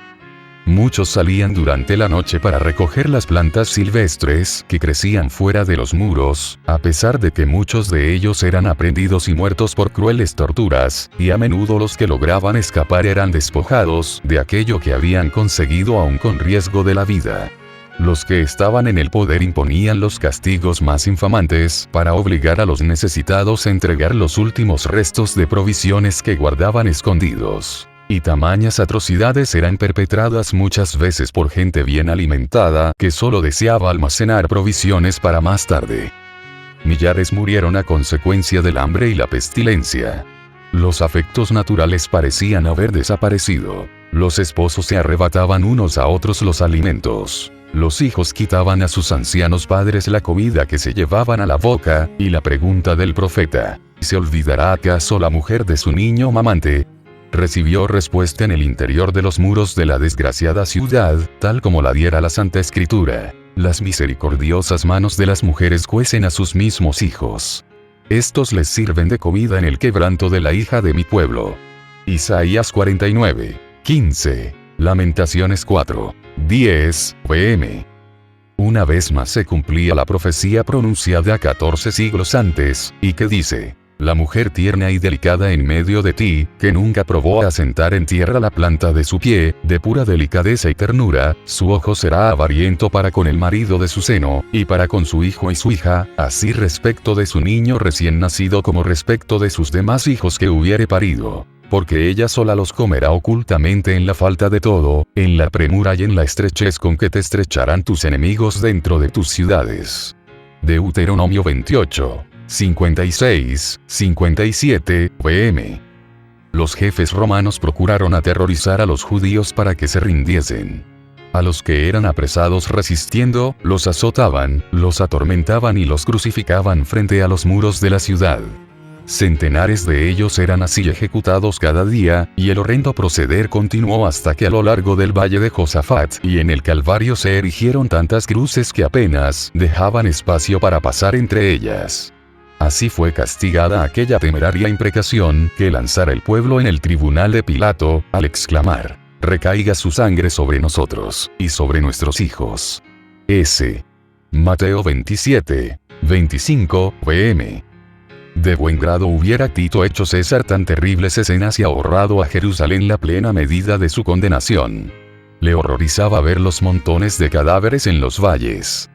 Muchos salían durante la noche para recoger las plantas silvestres que crecían fuera de los muros, a pesar de que muchos de ellos eran aprehendidos y muertos por crueles torturas, y a menudo los que lograban escapar eran despojados de aquello que habían conseguido aún con riesgo de la vida. Los que estaban en el poder imponían los castigos más infamantes para obligar a los necesitados a entregar los últimos restos de provisiones que guardaban escondidos. Y tamañas atrocidades eran perpetradas muchas veces por gente bien alimentada que solo deseaba almacenar provisiones para más tarde. Millares murieron a consecuencia del hambre y la pestilencia. Los afectos naturales parecían haber desaparecido. Los esposos se arrebataban unos a otros los alimentos. Los hijos quitaban a sus ancianos padres la comida que se llevaban a la boca, y la pregunta del profeta, ¿se olvidará acaso la mujer de su niño mamante?, recibió respuesta en el interior de los muros de la desgraciada ciudad, tal como la diera la Santa Escritura. Las misericordiosas manos de las mujeres cuecen a sus mismos hijos. Estos les sirven de comida en el quebranto de la hija de mi pueblo. Isaías 49, 15. Lamentaciones 4, 10, pm. Una vez más se cumplía la profecía pronunciada 14 siglos antes, y que dice: la mujer tierna y delicada en medio de ti, que nunca probó asentar en tierra la planta de su pie, de pura delicadeza y ternura, su ojo será avariento para con el marido de su seno, y para con su hijo y su hija, así respecto de su niño recién nacido como respecto de sus demás hijos que hubiere parido. Porque ella sola los comerá ocultamente en la falta de todo, en la premura y en la estrechez con que te estrecharán tus enemigos dentro de tus ciudades. Deuteronomio 28. 56, 57, pm. Los jefes romanos procuraron aterrorizar a los judíos para que se rindiesen. A los que eran apresados resistiendo, los azotaban, los atormentaban y los crucificaban frente a los muros de la ciudad. Centenares de ellos eran así ejecutados cada día, y el horrendo proceder continuó hasta que a lo largo del valle de Josafat y en el Calvario se erigieron tantas cruces que apenas dejaban espacio para pasar entre ellas. Así fue castigada aquella temeraria imprecación que lanzara el pueblo en el tribunal de Pilato, al exclamar: recaiga su sangre sobre nosotros, y sobre nuestros hijos. S. Mateo 27, 25, pm. De buen grado hubiera Tito hecho cesar tan terribles escenas y ahorrado a Jerusalén la plena medida de su condenación. Le horrorizaba ver los montones de cadáveres en los valles.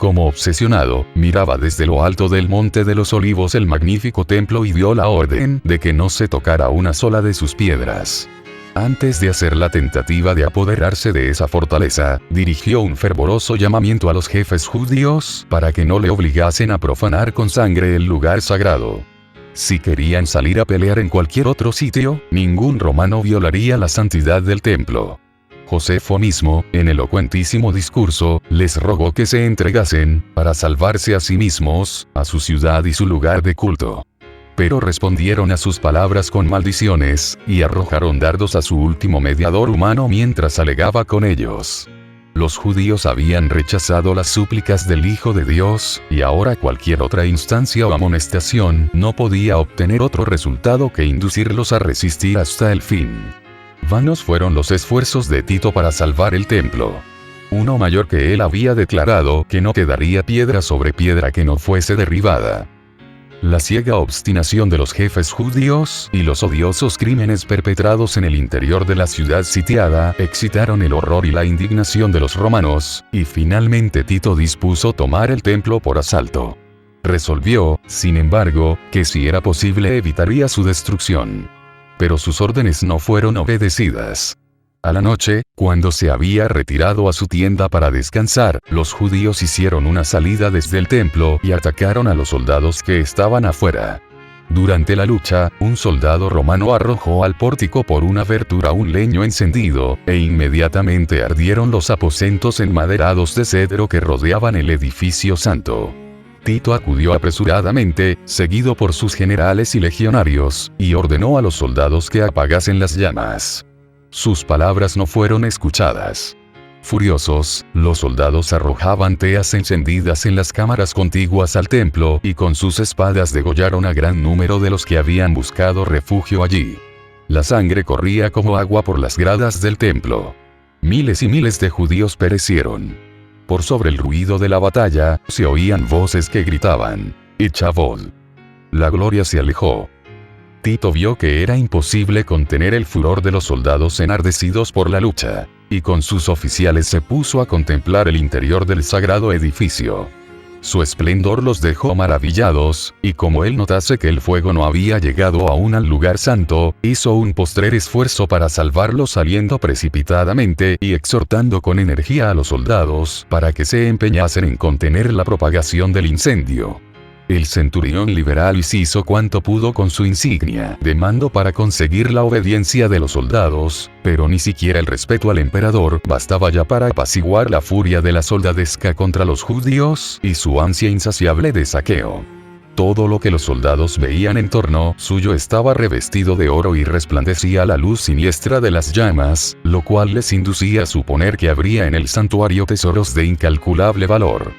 como obsesionado, miraba desde lo alto del Monte de los Olivos el magnífico templo y dio la orden de que no se tocara una sola de sus piedras. Antes de hacer la tentativa de apoderarse de esa fortaleza, dirigió un fervoroso llamamiento a los jefes judíos para que no le obligasen a profanar con sangre el lugar sagrado. Si querían salir a pelear en cualquier otro sitio, ningún romano violaría la santidad del templo. Josefo mismo, en elocuentísimo discurso, les rogó que se entregasen, para salvarse a sí mismos, a su ciudad y su lugar de culto. Pero respondieron a sus palabras con maldiciones, y arrojaron dardos a su último mediador humano mientras alegaba con ellos. Los judíos habían rechazado las súplicas del Hijo de Dios, y ahora cualquier otra instancia o amonestación no podía obtener otro resultado que inducirlos a resistir hasta el fin. Vanos fueron los esfuerzos de Tito para salvar el templo. Uno mayor que él había declarado que no quedaría piedra sobre piedra que no fuese derribada. La ciega obstinación de los jefes judíos y los odiosos crímenes perpetrados en el interior de la ciudad sitiada excitaron el horror y la indignación de los romanos, y finalmente Tito dispuso tomar el templo por asalto. Resolvió, sin embargo, que si era posible evitaría su destrucción. Pero sus órdenes no fueron obedecidas. A la noche, cuando se había retirado a su tienda para descansar, los judíos hicieron una salida desde el templo y atacaron a los soldados que estaban afuera. Durante la lucha, un soldado romano arrojó al pórtico por una abertura un leño encendido, e inmediatamente ardieron los aposentos enmaderados de cedro que rodeaban el edificio santo. Tito acudió apresuradamente, seguido por sus generales y legionarios, y ordenó a los soldados que apagasen las llamas. Sus palabras no fueron escuchadas. Furiosos, los soldados arrojaban teas encendidas en las cámaras contiguas al templo y con sus espadas degollaron a gran número de los que habían buscado refugio allí. La sangre corría como agua por las gradas del templo. Miles y miles de judíos perecieron. Por sobre el ruido de la batalla, se oían voces que gritaban, «Ichabod». La gloria se alejó. Tito vio que era imposible contener el furor de los soldados enardecidos por la lucha, y con sus oficiales se puso a contemplar el interior del sagrado edificio. Su esplendor los dejó maravillados, y como él notase que el fuego no había llegado aún al lugar santo, hizo un postrer esfuerzo para salvarlo saliendo precipitadamente y exhortando con energía a los soldados para que se empeñasen en contener la propagación del incendio. El centurión liberal hizo cuanto pudo con su insignia de mando para conseguir la obediencia de los soldados, pero ni siquiera el respeto al emperador bastaba ya para apaciguar la furia de la soldadesca contra los judíos y su ansia insaciable de saqueo. Todo lo que los soldados veían en torno suyo estaba revestido de oro y resplandecía a la luz siniestra de las llamas, lo cual les inducía a suponer que habría en el santuario tesoros de incalculable valor.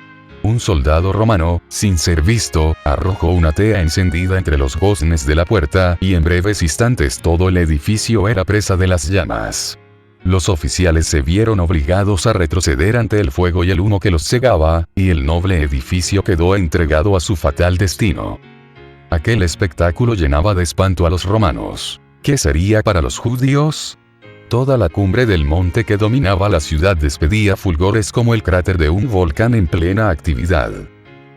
Un soldado romano, sin ser visto, arrojó una tea encendida entre los goznes de la puerta y en breves instantes todo el edificio era presa de las llamas. Los oficiales se vieron obligados a retroceder ante el fuego y el humo que los cegaba, y el noble edificio quedó entregado a su fatal destino. Aquel espectáculo llenaba de espanto a los romanos. ¿Qué sería para los judíos? Toda la cumbre del monte que dominaba la ciudad despedía fulgores como el cráter de un volcán en plena actividad.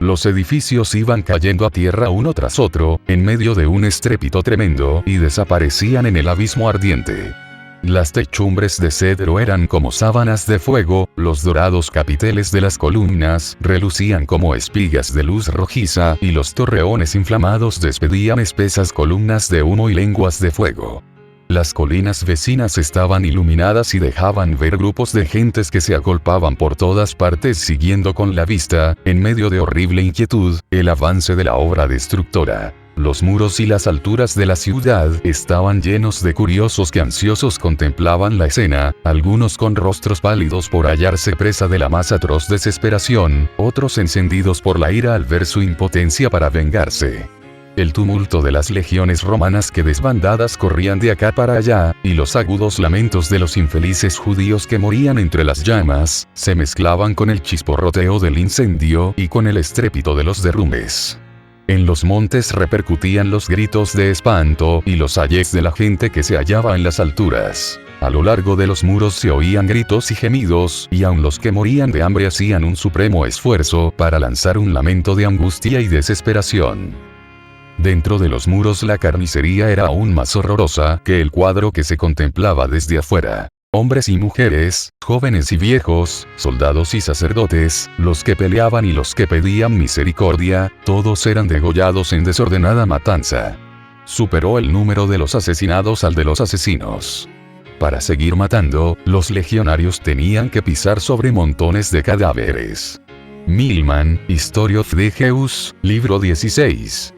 Los edificios iban cayendo a tierra uno tras otro, en medio de un estrépito tremendo, y desaparecían en el abismo ardiente. Las techumbres de cedro eran como sábanas de fuego, los dorados capiteles de las columnas relucían como espigas de luz rojiza, y los torreones inflamados despedían espesas columnas de humo y lenguas de fuego. Las colinas vecinas estaban iluminadas y dejaban ver grupos de gentes que se agolpaban por todas partes siguiendo con la vista, en medio de horrible inquietud, el avance de la obra destructora. Los muros y las alturas de la ciudad estaban llenos de curiosos que ansiosos contemplaban la escena, algunos con rostros pálidos por hallarse presa de la más atroz desesperación, otros encendidos por la ira al ver su impotencia para vengarse. El tumulto de las legiones romanas que desbandadas corrían de acá para allá, y los agudos lamentos de los infelices judíos que morían entre las llamas, se mezclaban con el chisporroteo del incendio y con el estrépito de los derrumbes. En los montes repercutían los gritos de espanto y los ayes de la gente que se hallaba en las alturas. A lo largo de los muros se oían gritos y gemidos, y aun los que morían de hambre hacían un supremo esfuerzo para lanzar un lamento de angustia y desesperación. Dentro de los muros la carnicería era aún más horrorosa que el cuadro que se contemplaba desde afuera. Hombres y mujeres, jóvenes y viejos, soldados y sacerdotes, los que peleaban y los que pedían misericordia, todos eran degollados en desordenada matanza. Superó el número de los asesinados al de los asesinos. Para seguir matando, los legionarios tenían que pisar sobre montones de cadáveres. Milman, History of the Jews, libro 16.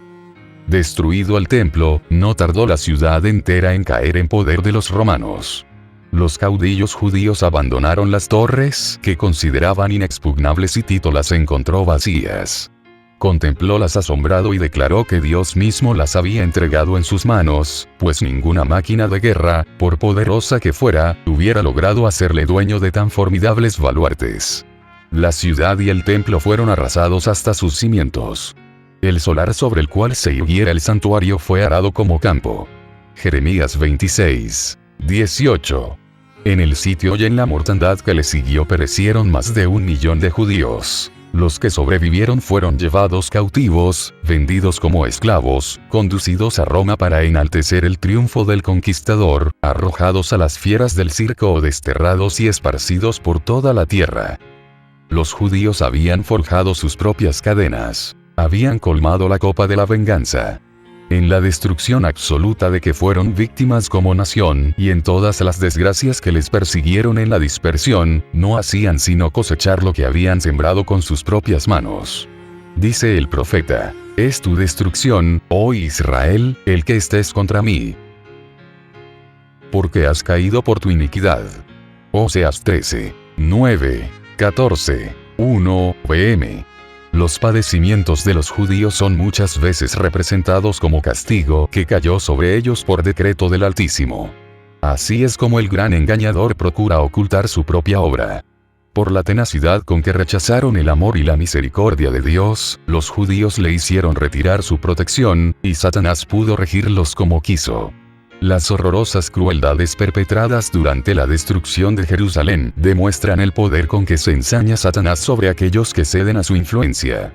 Destruido el templo, no tardó la ciudad entera en caer en poder de los romanos. Los caudillos judíos abandonaron las torres, que consideraban inexpugnables, y Tito las encontró vacías. Contemplólas asombrado y declaró que Dios mismo las había entregado en sus manos, pues ninguna máquina de guerra, por poderosa que fuera, hubiera logrado hacerle dueño de tan formidables baluartes. La ciudad y el templo fueron arrasados hasta sus cimientos. El solar sobre el cual se irguiera el santuario fue arado como campo. Jeremías 26. 18. En el sitio y en la mortandad que le siguió perecieron más de 1 millón de judíos. Los que sobrevivieron fueron llevados cautivos, vendidos como esclavos, conducidos a Roma para enaltecer el triunfo del conquistador, arrojados a las fieras del circo o desterrados y esparcidos por toda la tierra. Los judíos habían forjado sus propias cadenas. Habían colmado la copa de la venganza. En la destrucción absoluta de que fueron víctimas como nación, y en todas las desgracias que les persiguieron en la dispersión, no hacían sino cosechar lo que habían sembrado con sus propias manos. Dice el profeta: es tu destrucción, oh Israel, el que estés contra mí. Porque has caído por tu iniquidad. Oseas 13, 9, 14, 1 pm. Los padecimientos de los judíos son muchas veces representados como castigo que cayó sobre ellos por decreto del Altísimo. Así es como el gran engañador procura ocultar su propia obra. Por la tenacidad con que rechazaron el amor y la misericordia de Dios, los judíos le hicieron retirar su protección, y Satanás pudo regirlos como quiso. Las horrorosas crueldades perpetradas durante la destrucción de Jerusalén demuestran el poder con que se ensaña Satanás sobre aquellos que ceden a su influencia.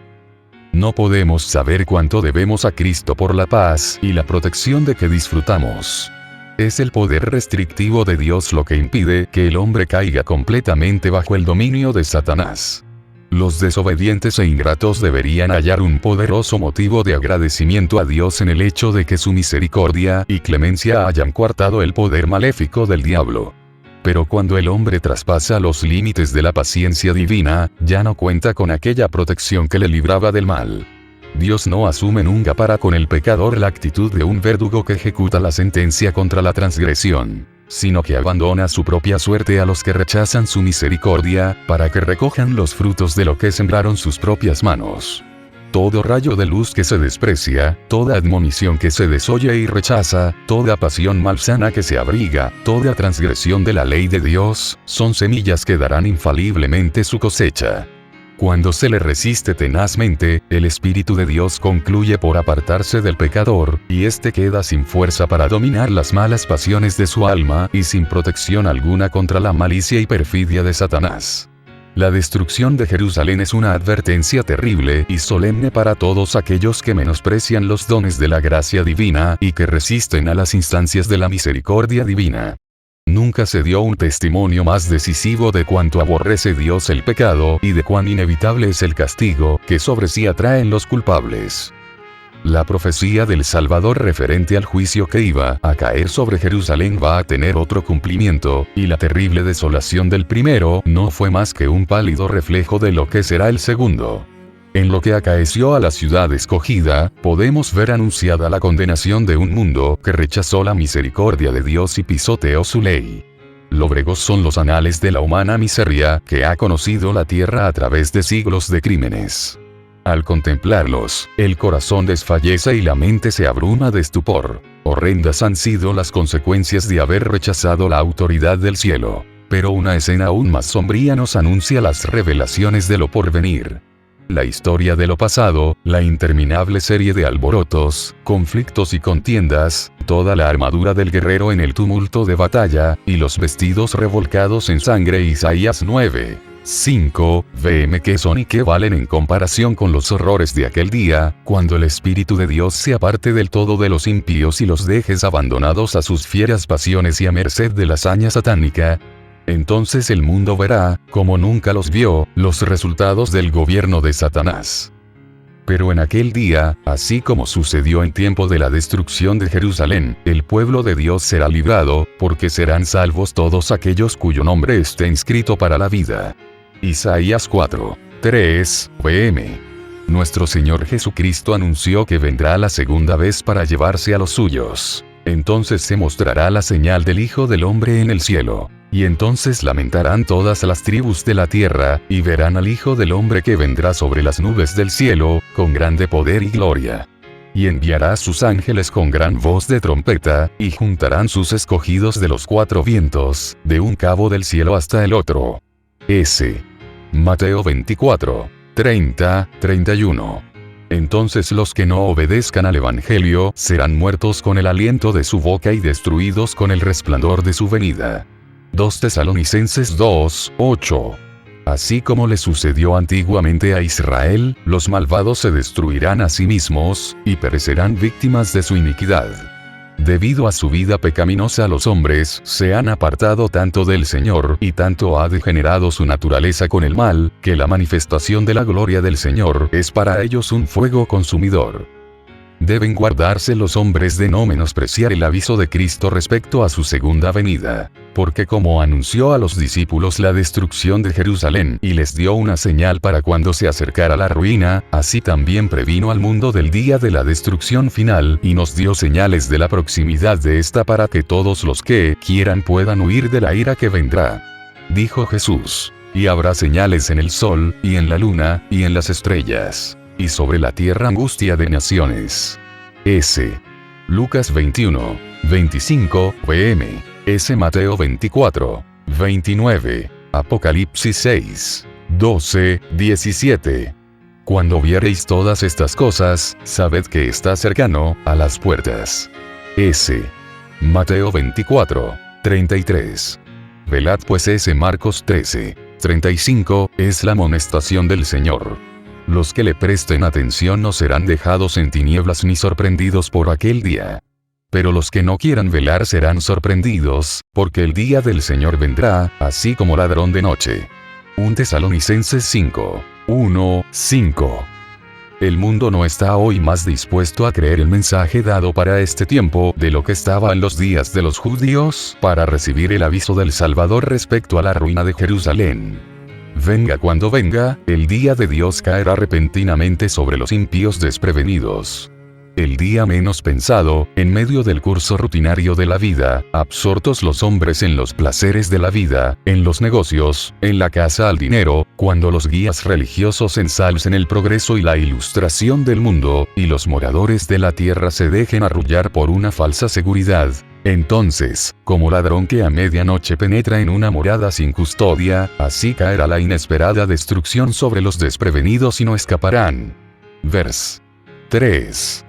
No podemos saber cuánto debemos a Cristo por la paz y la protección de que disfrutamos. Es el poder restrictivo de Dios lo que impide que el hombre caiga completamente bajo el dominio de Satanás. Los desobedientes e ingratos deberían hallar un poderoso motivo de agradecimiento a Dios en el hecho de que su misericordia y clemencia hayan coartado el poder maléfico del diablo. Pero cuando el hombre traspasa los límites de la paciencia divina, ya no cuenta con aquella protección que le libraba del mal. Dios no asume nunca para con el pecador la actitud de un verdugo que ejecuta la sentencia contra la transgresión, sino que abandona su propia suerte a los que rechazan su misericordia, para que recojan los frutos de lo que sembraron sus propias manos. Todo rayo de luz que se desprecia, toda admonición que se desoye y rechaza, toda pasión malsana que se abriga, toda transgresión de la ley de Dios, son semillas que darán infaliblemente su cosecha. Cuando se le resiste tenazmente, el Espíritu de Dios concluye por apartarse del pecador, y éste queda sin fuerza para dominar las malas pasiones de su alma, y sin protección alguna contra la malicia y perfidia de Satanás. La destrucción de Jerusalén es una advertencia terrible y solemne para todos aquellos que menosprecian los dones de la gracia divina, y que resisten a las instancias de la misericordia divina. Nunca se dio un testimonio más decisivo de cuánto aborrece Dios el pecado y de cuán inevitable es el castigo que sobre sí atraen los culpables. La profecía del Salvador referente al juicio que iba a caer sobre Jerusalén va a tener otro cumplimiento, y la terrible desolación del primero no fue más que un pálido reflejo de lo que será el segundo. En lo que acaeció a la ciudad escogida, podemos ver anunciada la condenación de un mundo que rechazó la misericordia de Dios y pisoteó su ley. Lóbregos son los anales de la humana miseria que ha conocido la tierra a través de siglos de crímenes. Al contemplarlos, el corazón desfallece y la mente se abruma de estupor. Horrendas han sido las consecuencias de haber rechazado la autoridad del cielo. Pero una escena aún más sombría nos anuncia las revelaciones de lo porvenir. La historia de lo pasado, la interminable serie de alborotos, conflictos y contiendas, toda la armadura del guerrero en el tumulto de batalla, y los vestidos revolcados en sangre. Isaías 9. 5, vm qué son y qué valen en comparación con los horrores de aquel día, cuando el Espíritu de Dios se aparte del todo de los impíos y los dejes abandonados a sus fieras pasiones y a merced de la hazaña satánica. Entonces el mundo verá, como nunca los vio, los resultados del gobierno de Satanás. Pero en aquel día, así como sucedió en tiempo de la destrucción de Jerusalén, el pueblo de Dios será librado, porque serán salvos todos aquellos cuyo nombre esté inscrito para la vida. Isaías 4. 3, vm. Nuestro Señor Jesucristo anunció que vendrá la segunda vez para llevarse a los suyos. Entonces se mostrará la señal del Hijo del Hombre en el cielo. Y entonces lamentarán todas las tribus de la tierra, y verán al Hijo del Hombre que vendrá sobre las nubes del cielo, con grande poder y gloria. Y enviará sus ángeles con gran voz de trompeta, y juntarán sus escogidos de los cuatro vientos, de un cabo del cielo hasta el otro. S. Mateo 24. 30, 31. Entonces los que no obedezcan al Evangelio serán muertos con el aliento de su boca y destruidos con el resplandor de su venida. 2 Tesalonicenses 2, 8. Así como le sucedió antiguamente a Israel, los malvados se destruirán a sí mismos, y perecerán víctimas de su iniquidad. Debido a su vida pecaminosa los hombres se han apartado tanto del Señor y tanto ha degenerado su naturaleza con el mal, que la manifestación de la gloria del Señor es para ellos un fuego consumidor. Deben guardarse los hombres de no menospreciar el aviso de Cristo respecto a su segunda venida, porque como anunció a los discípulos la destrucción de Jerusalén y les dio una señal para cuando se acercara la ruina, así también previno al mundo del día de la destrucción final y nos dio señales de la proximidad de esta para que todos los que quieran puedan huir de la ira que vendrá. Dijo Jesús, y habrá señales en el sol, y en la luna, y en las estrellas. Y sobre la tierra angustia de naciones. S. Lucas 21, 25, vm. S. Mateo 24, 29. Apocalipsis 6, 12, 17. Cuando viereis todas estas cosas, sabed que está cercano, a las puertas. S. Mateo 24, 33. Velad pues. S. Marcos 13, 35, es la amonestación del Señor. Los que le presten atención no serán dejados en tinieblas ni sorprendidos por aquel día. Pero los que no quieran velar serán sorprendidos, porque el día del Señor vendrá, así como ladrón de noche. 1 Tesalonicenses 5, 1, 5. El mundo no está hoy más dispuesto a creer el mensaje dado para este tiempo de lo que estaba en los días de los judíos para recibir el aviso del Salvador respecto a la ruina de Jerusalén. Venga cuando venga, el día de Dios caerá repentinamente sobre los impíos desprevenidos. El día menos pensado, en medio del curso rutinario de la vida, absortos los hombres en los placeres de la vida, en los negocios, en la caza al dinero, cuando los guías religiosos ensalcen el progreso y la ilustración del mundo, y los moradores de la tierra se dejen arrullar por una falsa seguridad. Entonces, como ladrón que a medianoche penetra en una morada sin custodia, así caerá la inesperada destrucción sobre los desprevenidos y no escaparán. Vers. 3.